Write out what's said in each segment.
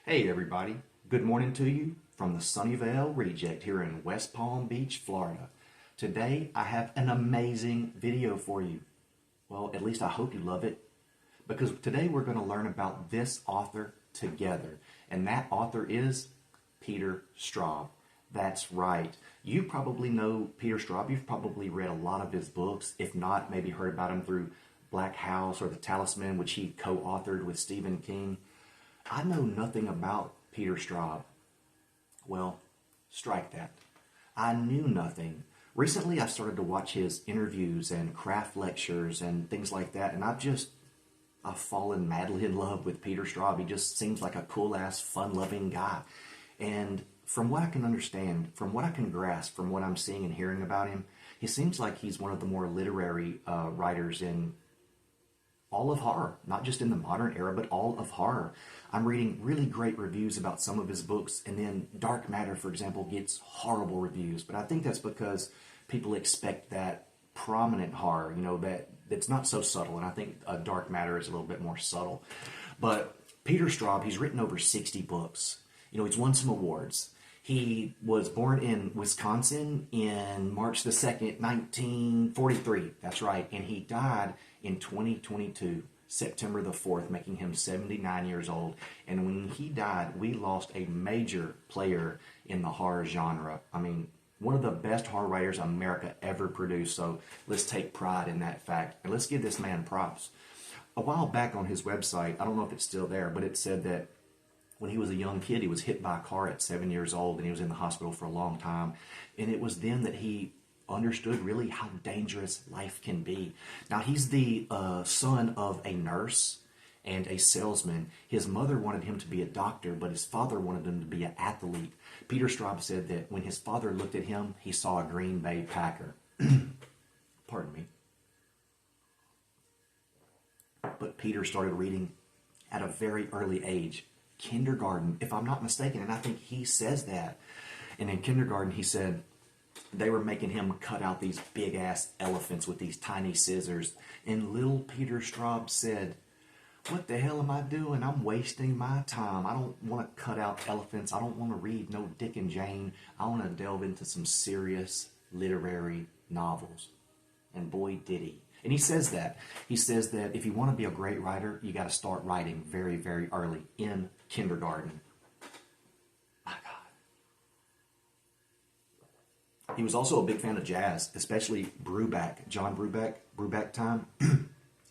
Hey everybody, good morning to you from the Sunnyvale Reject here in West Palm Beach, Florida. Today I have an amazing video for you. Well, at least I hope you love it, because today we're going to learn about this author together, and that author is Peter Straub. That's right. You probably know Peter Straub. You've probably read a lot of his books. If not, maybe heard about him through Black House or The Talisman, which he co-authored with Stephen King. I know nothing about Peter Straub. Well, strike that. I knew nothing. Recently, I started to watch his interviews and craft lectures and things like that, and I've fallen madly in love with Peter Straub. He just seems like a cool-ass, fun-loving guy. And from what I can understand, from what I can grasp, from what I'm seeing and hearing about him, he seems like he's one of the more literary writers in all of horror, not just in the modern era, but all of horror. I'm reading really great reviews about some of his books, and then Dark Matter, for example, gets horrible reviews. But I think that's because people expect that prominent horror, that's not so subtle, and I think Dark Matter is a little bit more subtle. But Peter Straub, he's written over 60 books. He's won some awards. He was born in Wisconsin in March the 2nd, 1943. That's right. And he died in 2022, September the 4th, making him 79 years old. And when he died, we lost a major player in the horror genre. I mean, one of the best horror writers America ever produced. So let's take pride in that fact. And let's give this man props. A while back on his website, I don't know if it's still there, but it said that when he was a young kid, he was hit by a car at 7 years old, and he was in the hospital for a long time. And it was then that he understood really how dangerous life can be. Now, he's the son of a nurse and a salesman. His mother wanted him to be a doctor, but his father wanted him to be an athlete. Peter Straub said that when his father looked at him, he saw a Green Bay Packer. Pardon me. But Peter started reading at a very early age. Kindergarten, if I'm not mistaken, and I think he says that. And in kindergarten, he said they were making him cut out these big-ass elephants with these tiny scissors. And little Peter Straub said, "What the hell am I doing? I'm wasting my time. I don't want to cut out elephants. I don't want to read no Dick and Jane. I want to delve into some serious literary novels." And boy, did he. And he says that. He says that if you want to be a great writer, you got to start writing very, very early in kindergarten. My God. He was also a big fan of jazz, especially Brubeck, John Brubeck time.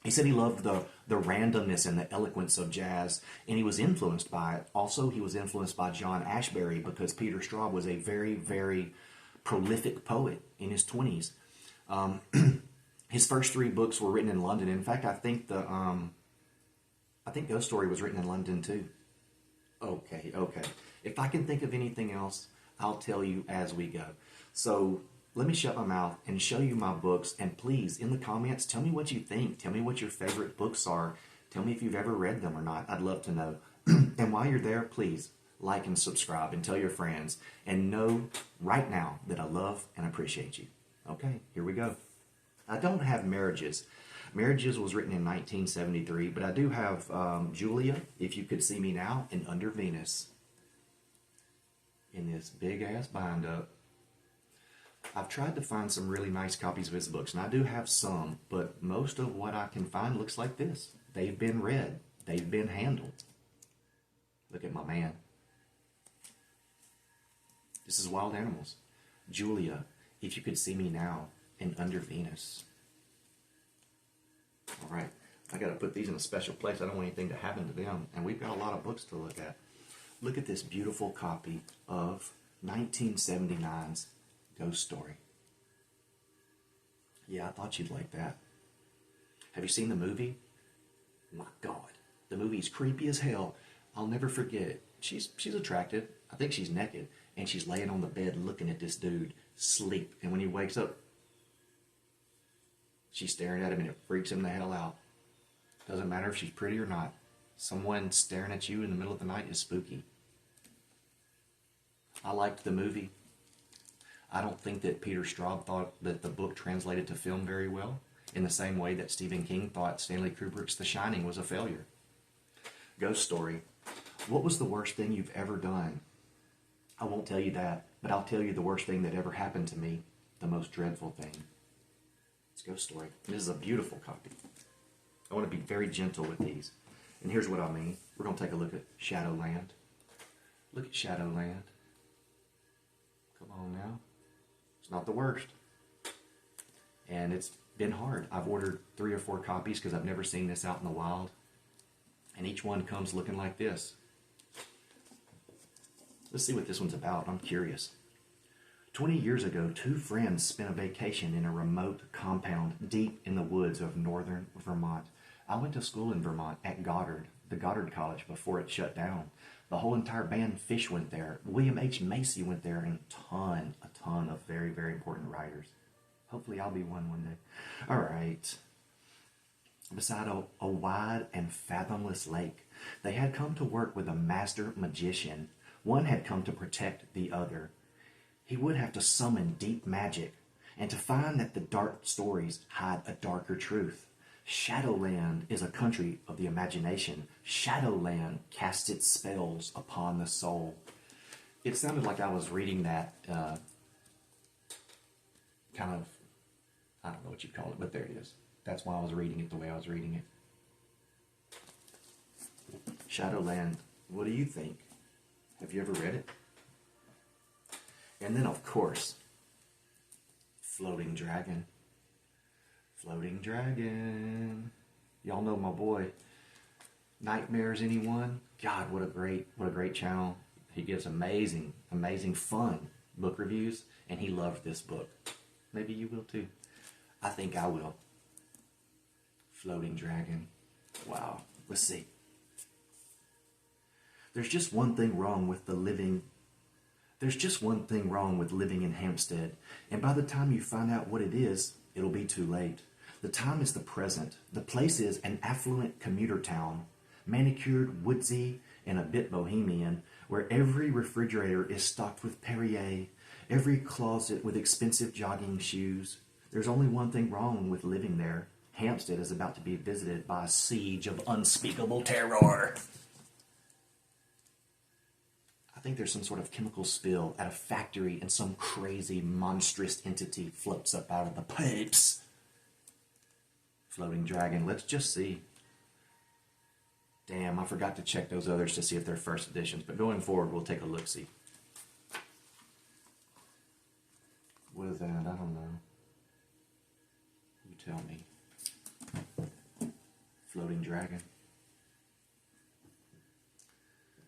He said he loved the randomness and the eloquence of jazz, and he was influenced by it. Also, he was influenced by John Ashbery, because Peter Straub was a very, very prolific poet in his 20s. His first 3 books were written in London. In fact, I think Ghost Story was written in London too. Okay. If I can think of anything else, I'll tell you as we go. So let me shut my mouth and show you my books. And please, in the comments, tell me what you think. Tell me what your favorite books are. Tell me if you've ever read them or not. I'd love to know. And while you're there, please like and subscribe and tell your friends. And know right now that I love and appreciate you. Okay, here we go. I don't have Marriages. Marriages was written in 1973, but I do have Julia, If You Could See Me Now, and Under Venus in this big-ass bind-up. I've tried to find some really nice copies of his books, and I do have some, but most of what I can find looks like this. They've been read. They've been handled. Look at my man. This is Wild Animals. Julia, If You Could See Me Now, and Under Venus. All right, I got to put these in a special place. I don't want anything to happen to them. And we've got a lot of books to look at. Look at this beautiful copy of 1979's Ghost Story. Yeah, I thought you'd like that. Have you seen the movie? My God, the movie's creepy as hell. I'll never forget it. She's attractive. I think she's naked, and she's laying on the bed looking at this dude sleep. And when he wakes up, she's staring at him, and it freaks him the hell out. Doesn't matter if she's pretty or not. Someone staring at you in the middle of the night is spooky. I liked the movie. I don't think that Peter Straub thought that the book translated to film very well, in the same way that Stephen King thought Stanley Kubrick's The Shining was a failure. Ghost Story. What was the worst thing you've ever done? I won't tell you that, but I'll tell you the worst thing that ever happened to me, the most dreadful thing. It's a ghost story. This is a beautiful copy. I want to be very gentle with these. And here's what I mean. We're going to take a look at Shadowland. Look at Shadowland. Come on now. It's not the worst. And it's been hard. I've ordered 3 or 4 copies because I've never seen this out in the wild. And each one comes looking like this. Let's see what this one's about. I'm curious. 20 years ago, 2 friends spent a vacation in a remote compound deep in the woods of northern Vermont. I went to school in Vermont at Goddard, the Goddard College, before it shut down. The whole entire band Fish went there. William H. Macy went there, and a ton of very, very important writers. Hopefully I'll be one day. All right. Beside a wide and fathomless lake, they had come to work with a master magician. One had come to protect the other. He would have to summon deep magic, and to find that the dark stories hide a darker truth. Shadowland is a country of the imagination. Shadowland casts its spells upon the soul. It sounded like I was reading that kind of, I don't know what you call it, but there it is. That's why I was reading it the way I was reading it. Shadowland, what do you think? Have you ever read it? And then, of course, Floating Dragon. Floating Dragon. Y'all know my boy. Nightmares, anyone? God, what a great channel. He gives amazing, fun book reviews, and he loved this book. Maybe you will too. I think I will. Floating Dragon. Wow. Let's see. There's just one thing wrong with living in Hampstead, and by the time you find out what it is, it'll be too late. The time is the present. The place is an affluent commuter town, manicured, woodsy, and a bit bohemian, where every refrigerator is stocked with Perrier, every closet with expensive jogging shoes. There's only one thing wrong with living there. Hampstead is about to be visited by a siege of unspeakable terror. I think there's some sort of chemical spill at a factory and some crazy, monstrous entity floats up out of the pipes. Floating Dragon, let's just see. Damn, I forgot to check those others to see if they're first editions, but going forward, we'll take a look-see. What is that? I don't know. You tell me. Floating Dragon.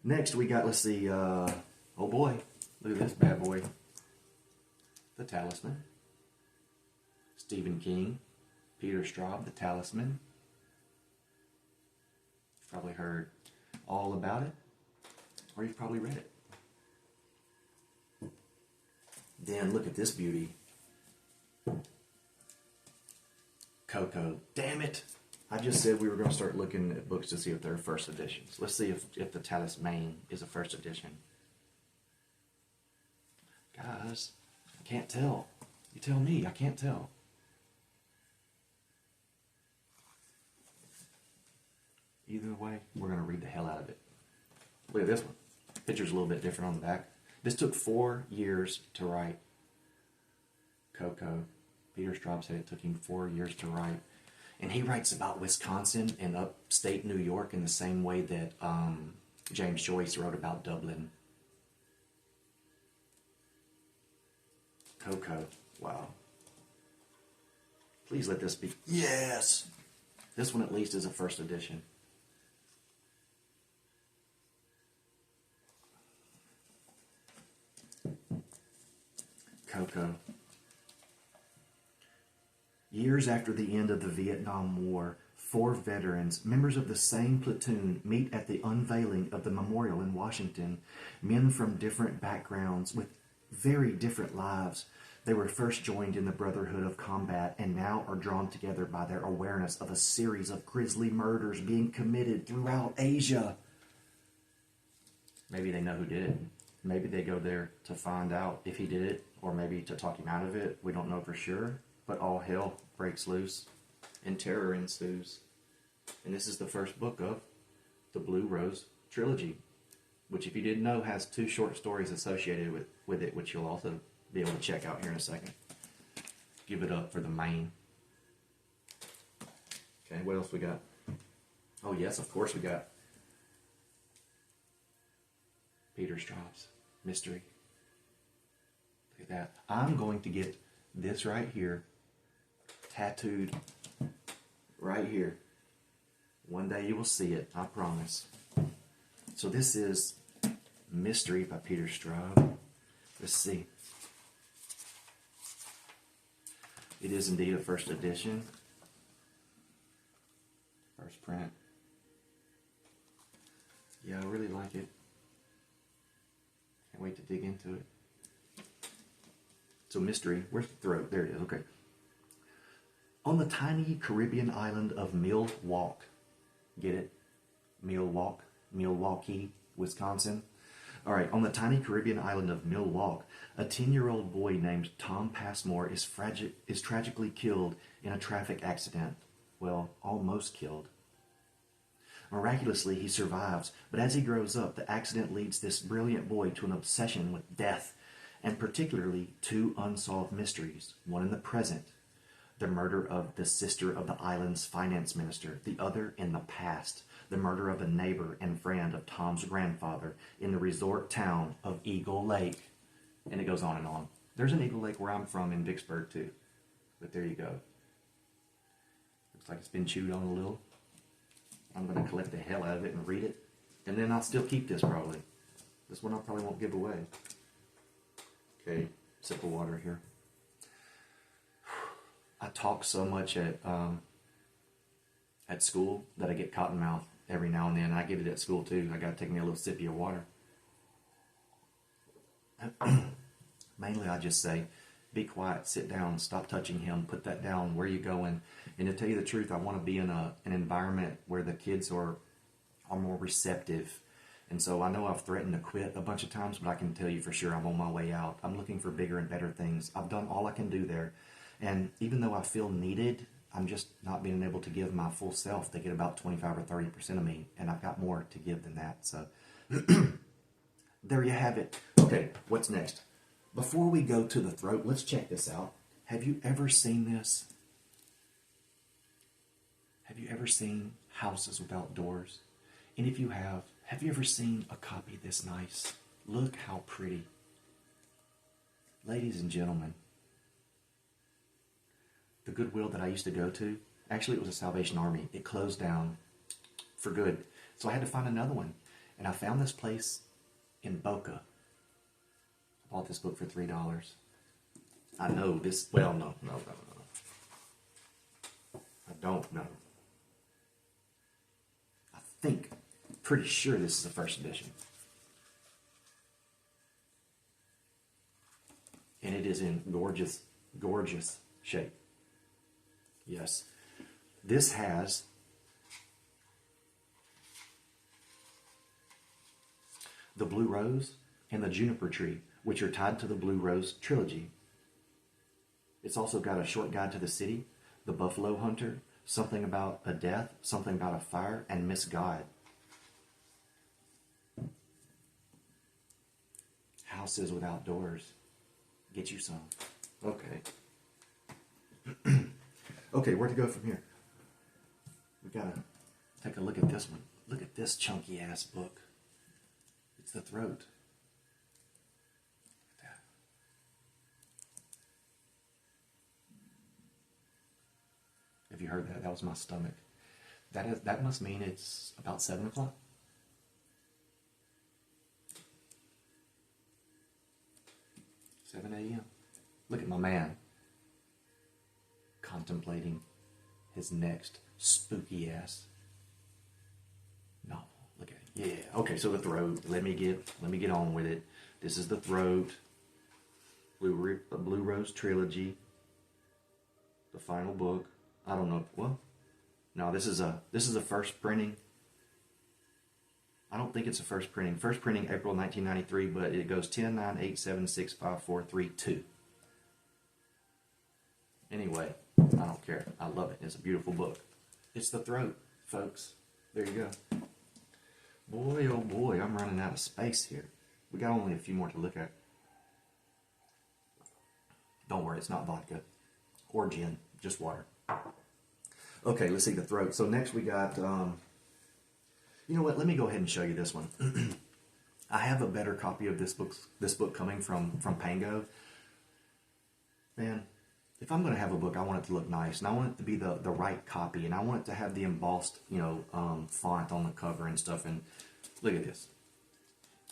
Next, we got, let's see, oh boy, look at this bad boy. The Talisman. Stephen King, Peter Straub, The Talisman. You've probably heard all about it, or you've probably read it. Then look at this beauty. Coco. Damn it! I just said we were going to start looking at books to see if they're first editions. Let's see if the Talisman is a first edition. Guys, I can't tell. You tell me, I can't tell. Either way, we're going to read the hell out of it. Look at this one. Picture's a little bit different on the back. This took 4 years to write. Coco. Peter Straub said it took him 4 years to write. And he writes about Wisconsin and upstate New York in the same way that James Joyce wrote about Dublin. Coco. Wow. Please let this be. Yes! This one at least is a first edition. Coco. Years after the end of the Vietnam War, 4 veterans, members of the same platoon, meet at the unveiling of the memorial in Washington. Men from different backgrounds with very different lives. They were first joined in the brotherhood of combat and now are drawn together by their awareness of a series of grisly murders being committed throughout Asia. Maybe they know who did it. Maybe they go there to find out if he did it, or maybe to talk him out of it. We don't know for sure. But all hell breaks loose and terror ensues. And this is the first book of the Blue Rose trilogy. which if you didn't know has 2 short stories associated with it, which you'll also be able to check out here in a second. Give it up for the main. Okay, what else we got? Oh yes, of course we got Peter Straub's Mystery. Look at that. I'm going to get this right here tattooed right here. One day you will see it, I promise. So this is Mystery by Peter Straub. Let's see. It is indeed a first edition. First print. Yeah, I really like it. Can't wait to dig into it. So Mystery, where's the throat? There it is, okay. On the tiny Caribbean island of Milwaukee, get it? Milwaukee, Wisconsin. All right, on the tiny Caribbean island of Milwaukee, a 10-year-old boy named Tom Passmore is tragically killed in a traffic accident. Well, almost killed. Miraculously, he survives, but as he grows up, the accident leads this brilliant boy to an obsession with death, and particularly 2 unsolved mysteries, one in the present, the murder of the sister of the island's finance minister, the other in the past, the murder of a neighbor and friend of Tom's grandfather in the resort town of Eagle Lake. And it goes on and on. There's an Eagle Lake where I'm from in Vicksburg too. But there you go. Looks like it's been chewed on a little. I'm going to collect the hell out of it and read it. And then I'll still keep this probably. This one I probably won't give away. Okay, sip of water here. I talk so much at school that I get cotton mouth every now and then. I get it at school too. I got to take me a little sippy of water. Mainly I just say, be quiet, sit down, stop touching him, put that down, where are you going? And to tell you the truth, I want to be in an environment where the kids are more receptive. And so I know I've threatened to quit a bunch of times, but I can tell you for sure I'm on my way out. I'm looking for bigger and better things. I've done all I can do there. And even though I feel needed, I'm just not being able to give my full self. They get about 25 or 30% of me, and I've got more to give than that. So there you have it. Okay, what's next? Before we go to the throat, let's check this out. Have you ever seen this? Have you ever seen Houses Without Doors? And if you have you ever seen a copy this nice? Look how pretty. Ladies and gentlemen, the Goodwill that I used to go to, actually it was a Salvation Army. It closed down for good. So I had to find another one. And I found this place in Boca. I bought this book for $3. I know this, well, no. I don't know. I think, pretty sure this is the first edition. And it is in gorgeous, gorgeous shape. Yes. This has the Blue Rose and the Juniper Tree, which are tied to the Blue Rose trilogy. It's also got a short guide to the city, the Buffalo Hunter, something about a death, something about a fire, and Miss God. Houses Without Doors. Get you some. Okay. Okay, where to go from here? We gotta take a look at this one. Look at this chunky ass book. It's the throat. Look at that. Have you heard that? That was my stomach. That must mean it's about 7 o'clock. A.m. Look at my man contemplating his next spooky ass novel. Look at it. Yeah. Okay, so the throat. Let me get on with it. This is the throat. Blue Rose trilogy. The final book. I don't know. Well, no, this is a first printing. I don't think it's a first printing. First printing April 1993, but it goes 10/9/8/7/6/5/4/3/2. Anyway, I don't care. I love it. It's a beautiful book. It's the throat, folks. There you go. Boy, oh boy, I'm running out of space here. We got only a few more to look at. Don't worry, it's not vodka or gin, just water. Okay, let's see the throat. So next we got, you know what? Let me go ahead and show you this one. I have a better copy of this book coming from Pango. Man, if I'm going to have a book, I want it to look nice, and I want it to be the right copy, and I want it to have the embossed, font on the cover and stuff. And look at this.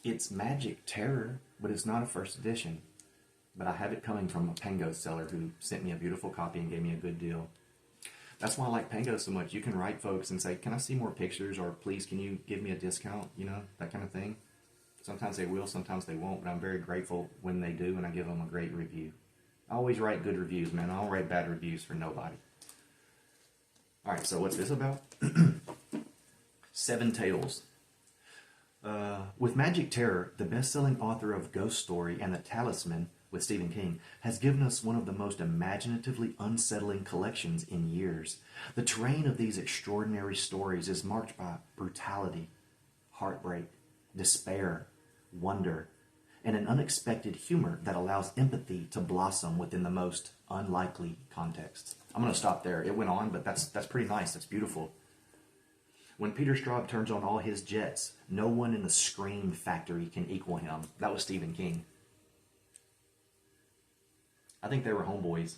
It's Magic Terror, but it's not a first edition. But I have it coming from a Pango seller who sent me a beautiful copy and gave me a good deal. That's why I like Pango so much. You can write folks and say, can I see more pictures, or please can you give me a discount, that kind of thing. Sometimes they will, sometimes they won't, but I'm very grateful when they do, and I give them a great review. I always write good reviews, man. I don't write bad reviews for nobody. All right, so what's this about? Seven Tales. With Magic Terror, the best-selling author of Ghost Story and The Talisman with Stephen King has given us one of the most imaginatively unsettling collections in years. The terrain of these extraordinary stories is marked by brutality, heartbreak, despair, wonder, and an unexpected humor that allows empathy to blossom within the most unlikely contexts. I'm going to stop there. It went on, but that's pretty nice. That's beautiful. When Peter Straub turns on all his jets, no one in the Scream factory can equal him. That was Stephen King. I think they were homeboys.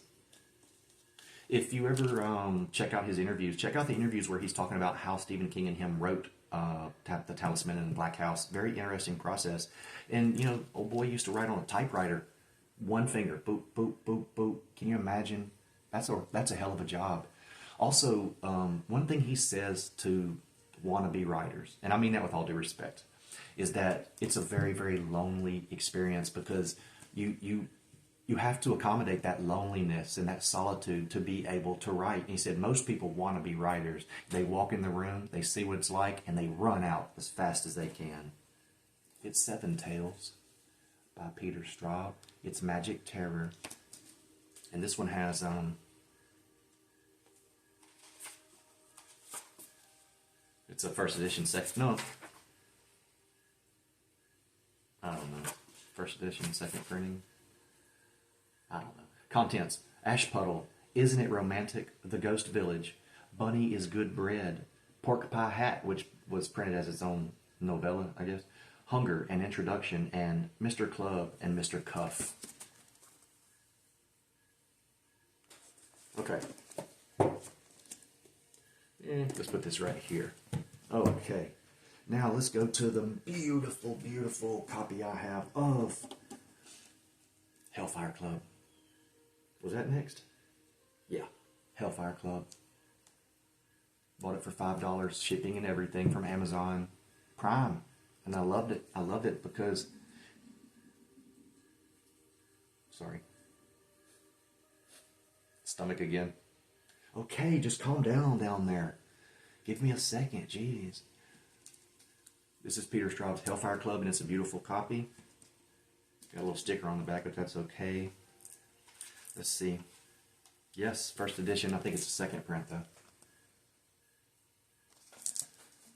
If you ever check out his interviews, check out the interviews where he's talking about how Stephen King and him wrote The Talisman and Black House. Very interesting process. And, old boy used to write on a typewriter. One finger, boop, boop, boop, boop. Can you imagine? That's a hell of a job. Also, one thing he says to wannabe writers, and I mean that with all due respect, is that it's a very, very lonely experience because you have to accommodate that loneliness and that solitude to be able to write. And he said most people want to be writers. They walk in the room, they see what it's like, and they run out as fast as they can. It's Seven Tales by Peter Straub. It's Magic Terror. And this one has it's a first edition, no, I don't know. First edition, second printing. I don't know. Contents. Ash Puddle. Isn't it romantic? The Ghost Village. Bunny is good bread. Pork Pie Hat, which was printed as its own novella, I guess. Hunger and Introduction, and Mr. Club and Mr. Cuff. Okay. Let's put this right here. Okay. Now let's go to the beautiful, beautiful copy I have of Hellfire Club. Was that next? Yeah. Hellfire Club. Bought it for $5, shipping and everything from Amazon Prime. And I loved it. I loved it because... Sorry. Stomach again. Okay, just calm down there. Give me a second, jeez. This is Peter Straub's Hellfire Club, and it's a beautiful copy. Got a little sticker on the back, but that's okay. Let's see. Yes, first edition. I think it's a second print, though.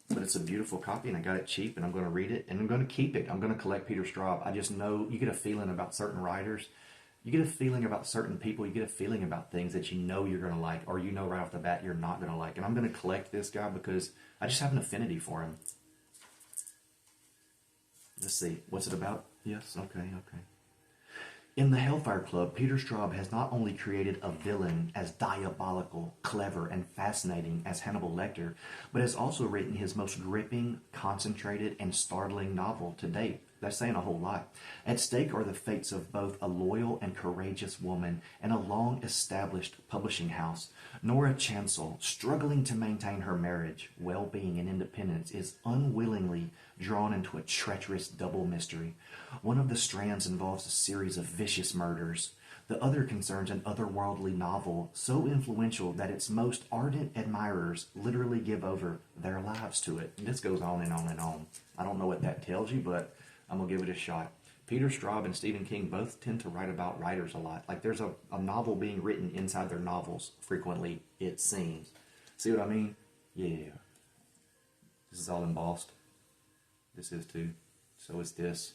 But it's a beautiful copy, and I got it cheap, and I'm going to read it, and I'm going to keep it. I'm going to collect Peter Straub. I just know, you get a feeling about certain writers. You get a feeling about certain people. You get a feeling about things that you know you're going to like, or you know right off the bat you're not going to like. And I'm going to collect this guy because I just have an affinity for him. Let's see. What's it about? Yes, okay. In the Hellfire Club, Peter Straub has not only created a villain as diabolical, clever, and fascinating as Hannibal Lecter, but has also written his most gripping, concentrated, and startling novel to date. That's saying a whole lot. At stake are the fates of both a loyal and courageous woman and a long-established publishing house. Nora Chancel, struggling to maintain her marriage, well-being, and independence, is unwillingly drawn into a treacherous double mystery. One of the strands involves a series of vicious murders. The other concerns an otherworldly novel so influential that its most ardent admirers literally give over their lives to it. And this goes on and on and on. I don't know what that tells you, but I'm going to give it a shot. Peter Straub and Stephen King both tend to write about writers a lot. Like there's a novel being written inside their novels frequently, it seems. See what I mean? Yeah. This is all embossed. This is too. So is this.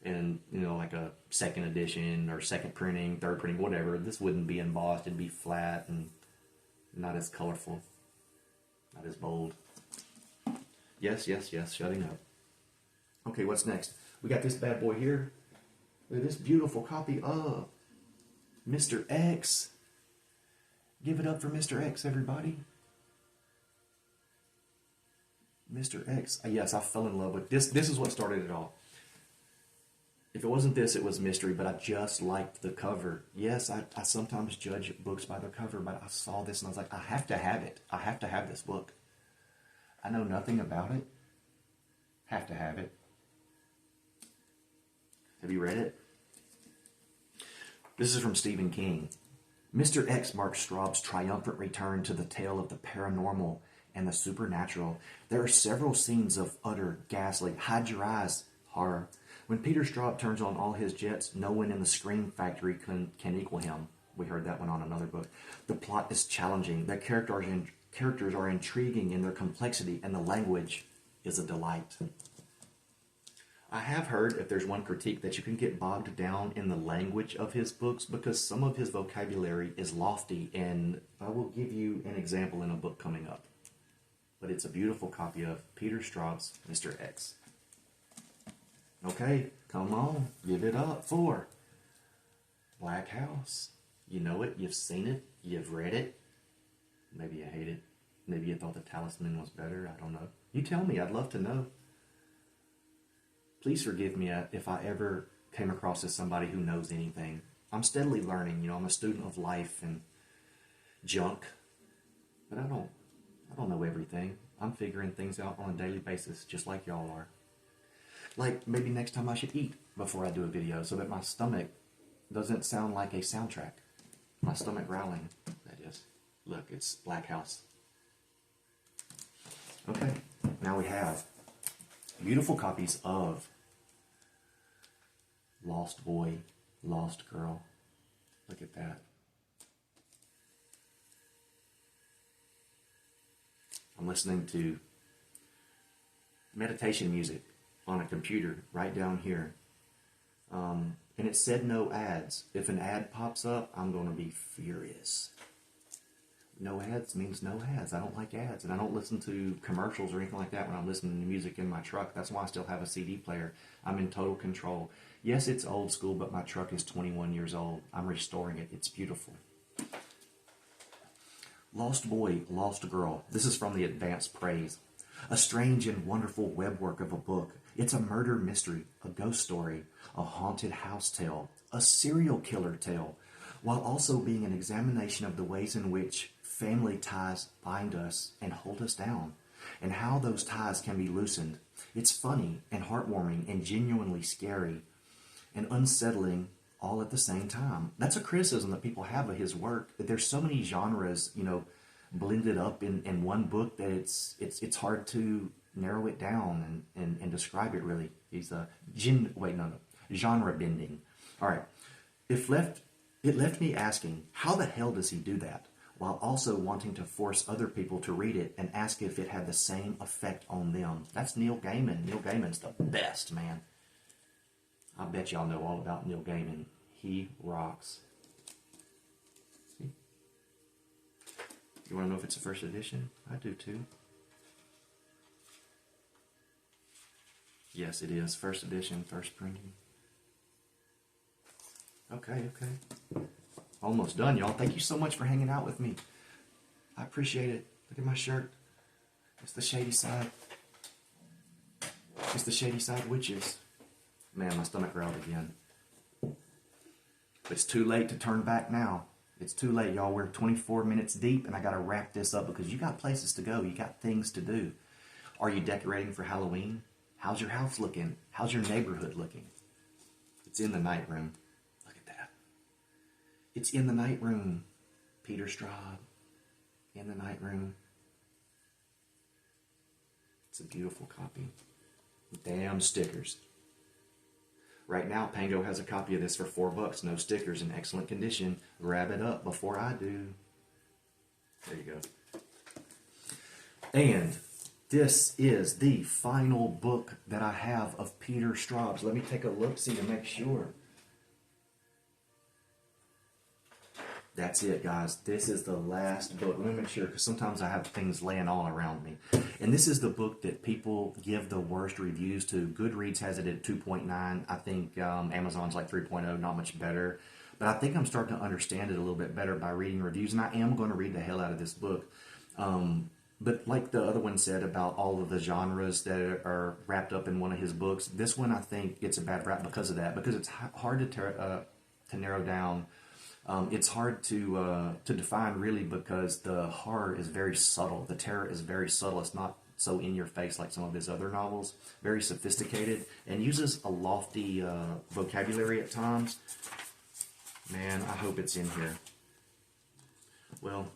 And, you know, like a second edition or second printing, third printing, whatever. This wouldn't be embossed. It'd be flat and not as colorful. Not as bold. Yes, yes, yes. Shutting up. Okay, what's next? We got this bad boy here. Look at this beautiful copy of Mr. X. Give it up for Mr. X, everybody. Mr. X. Yes, I fell in love with this. This is what started it all. If it wasn't this, it was mystery, but I just liked the cover. Yes, I sometimes judge books by their cover, but I saw this and I was like, I have to have it. I have to have this book. I know nothing about it. Have to have it. Have you read it? This is from Stephen King. Mr. X marks Straub's triumphant return to the tale of the paranormal and the supernatural. There are several scenes of utter, ghastly, hide your eyes horror. When Peter Straub turns on all his jets, no one in the Scream Factory can equal him. We heard that one on another book. The plot is challenging. Their characters are intriguing in their complexity, and the language is a delight. I have heard, if there's one critique, that you can get bogged down in the language of his books because some of his vocabulary is lofty, and I will give you an example in a book coming up. But it's a beautiful copy of Peter Straub's Mr. X. Okay, come on, give it up for Black House. You know it, you've seen it, you've read it. Maybe you hate it. Maybe you thought the Talisman was better, I don't know. You tell me, I'd love to know. Please forgive me if I ever came across as somebody who knows anything. I'm steadily learning, you know, I'm a student of life and junk. But I don't know everything. I'm figuring things out on a daily basis, just like y'all are. Like, maybe next time I should eat before I do a video so that my stomach doesn't sound like a soundtrack. My stomach growling, that is. Look, it's Black House. Okay, now we have beautiful copies of Lost Boy, Lost Girl. Look at that. I'm listening to meditation music on a computer right down here. And it said no ads. If an ad pops up, I'm going to be furious. No ads means no ads. I don't like ads. And I don't listen to commercials or anything like that when I'm listening to music in my truck. That's why I still have a CD player. I'm in total control. Yes, it's old school, but my truck is 21 years old. I'm restoring it. It's beautiful. Lost Boy, Lost Girl. This is from the Advanced Praise. A strange and wonderful webwork of a book. It's a murder mystery, a ghost story, a haunted house tale, a serial killer tale, while also being an examination of the ways in which family ties bind us and hold us down, and how those ties can be loosened. It's funny and heartwarming and genuinely scary and unsettling all at the same time. That's a criticism that people have of his work. There's so many genres, you know, blended up in one book that it's hard to narrow it down and describe it really. He's a genre bending. All right. It left me asking, how the hell does he do that? While also wanting to force other people to read it and ask if it had the same effect on them. That's Neil Gaiman. Neil Gaiman's the best, man. I bet y'all know all about Neil Gaiman. He rocks. See? You want to know if it's a first edition? I do too. Yes, it is. First edition, first printing. Okay. Almost done, y'all. Thank you so much for hanging out with me. I appreciate it. Look at my shirt. It's the Shady Side. It's the Shady Side Witches. Man, my stomach growled again. It's too late to turn back now. It's too late, y'all. We're 24 minutes deep, and I got to wrap this up because you got places to go. You got things to do. Are you decorating for Halloween? How's your house looking? How's your neighborhood looking? It's in the night room. Look at that. It's in the night room. Peter Straub. In the night room. It's a beautiful copy. Damn stickers. Right now, Pango has a copy of this for $4. No stickers, in excellent condition. Grab it up before I do. There you go. And This is the final book that I have of Peter Straub's. Let me take a look-see to make sure. That's it, guys. This is the last book. Let me make sure, because sometimes I have things laying all around me. And this is the book that people give the worst reviews to. Goodreads has it at 2.9. I think Amazon's like 3.0, not much better. But I think I'm starting to understand it a little bit better by reading reviews, and I am going to read the hell out of this book. But like the other one said about all of the genres that are wrapped up in one of his books, this one I think gets a bad rap because of that, because it's hard to narrow down. It's hard to define really, because the horror is very subtle. The terror is very subtle. It's not so in your face like some of his other novels. Very sophisticated and uses a lofty vocabulary at times. Man, I hope it's in here. Well,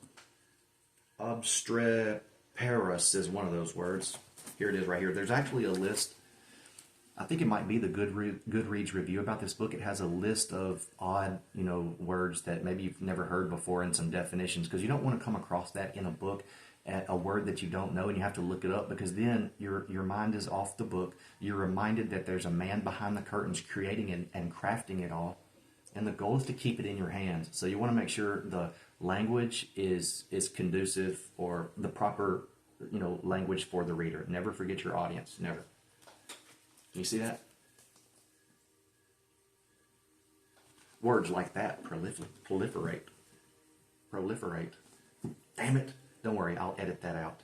obstreperous is one of those words. Here it is right here. There's actually a list. I think it might be the Goodreads review about this book. It has a list of odd, words that maybe you've never heard before and some definitions, because you don't want to come across that in a book, a word that you don't know, and you have to look it up, because then your mind is off the book. You're reminded that there's a man behind the curtains creating and crafting it all, and the goal is to keep it in your hands. So you want to make sure the language is conducive, or the proper language for the reader. Never forget your audience. Never. Can you see that? Words like that proliferate. Damn it. Don't worry, I'll edit that out.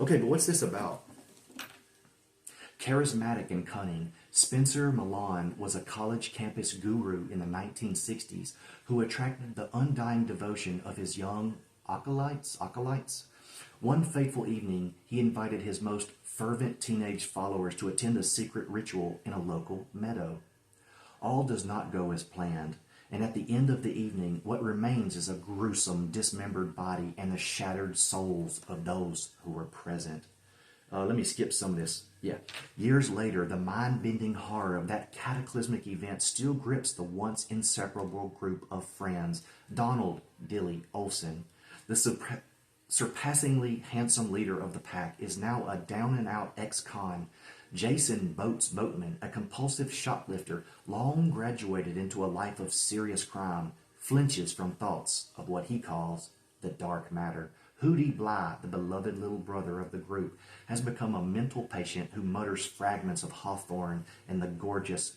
Okay, but what's this about? Charismatic and cunning, Spencer Milan was a college campus guru in the 1960s who attracted the undying devotion of his young acolytes. One fateful evening, he invited his most fervent teenage followers to attend a secret ritual in a local meadow. All does not go as planned, and at the end of the evening, what remains is a gruesome, dismembered body and the shattered souls of those who were present. Let me skip some of this. Years later, the mind-bending horror of that cataclysmic event still grips the once inseparable group of friends. Donald "Dilly" Olson, the surpassingly handsome leader of the pack, is now a down-and-out ex-con. Jason Boatman, a compulsive shoplifter, long graduated into a life of serious crime, flinches from thoughts of what he calls the dark matter. Hootie Bly, the beloved little brother of the group, has become a mental patient who mutters fragments of Hawthorne and the gorgeous,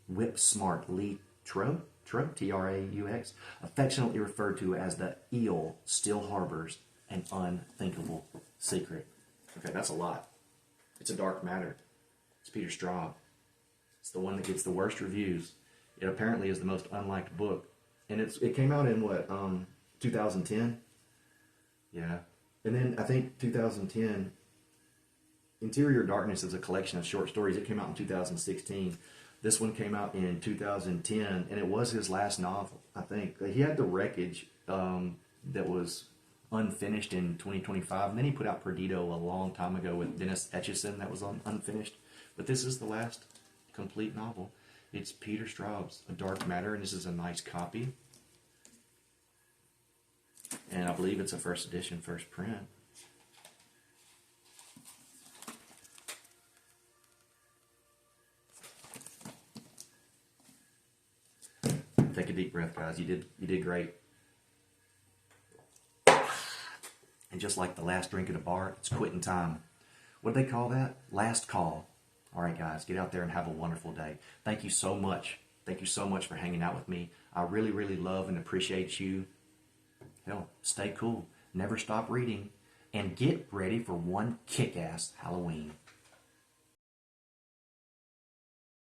whip-smart Lee Traux, T-R-A-U-X, affectionately referred to as the eel, still harbors an unthinkable secret. Okay, that's a lot. It's a dark matter. It's Peter Straub. It's the one that gets the worst reviews. It apparently is the most unliked book. And it came out in what, 2010? Yeah. And then I think 2010, Interior Darkness is a collection of short stories. It came out in 2016. This one came out in 2010, and it was his last novel, I think. He had The Wreckage that was unfinished in 2025, and then he put out Perdido a long time ago with Dennis Etchison that was unfinished. But this is the last complete novel. It's Peter Straub's A Dark Matter, and this is a nice copy. And I believe it's a first edition, first print. Take a deep breath, guys. You did great. And just like the last drink at a bar, it's quitting time. What do they call that? Last call. All right, guys, get out there and have a wonderful day. Thank you so much. Thank you so much for hanging out with me. I really, really love and appreciate you. Hell, stay cool. Never stop reading. And get ready for one kick-ass Halloween.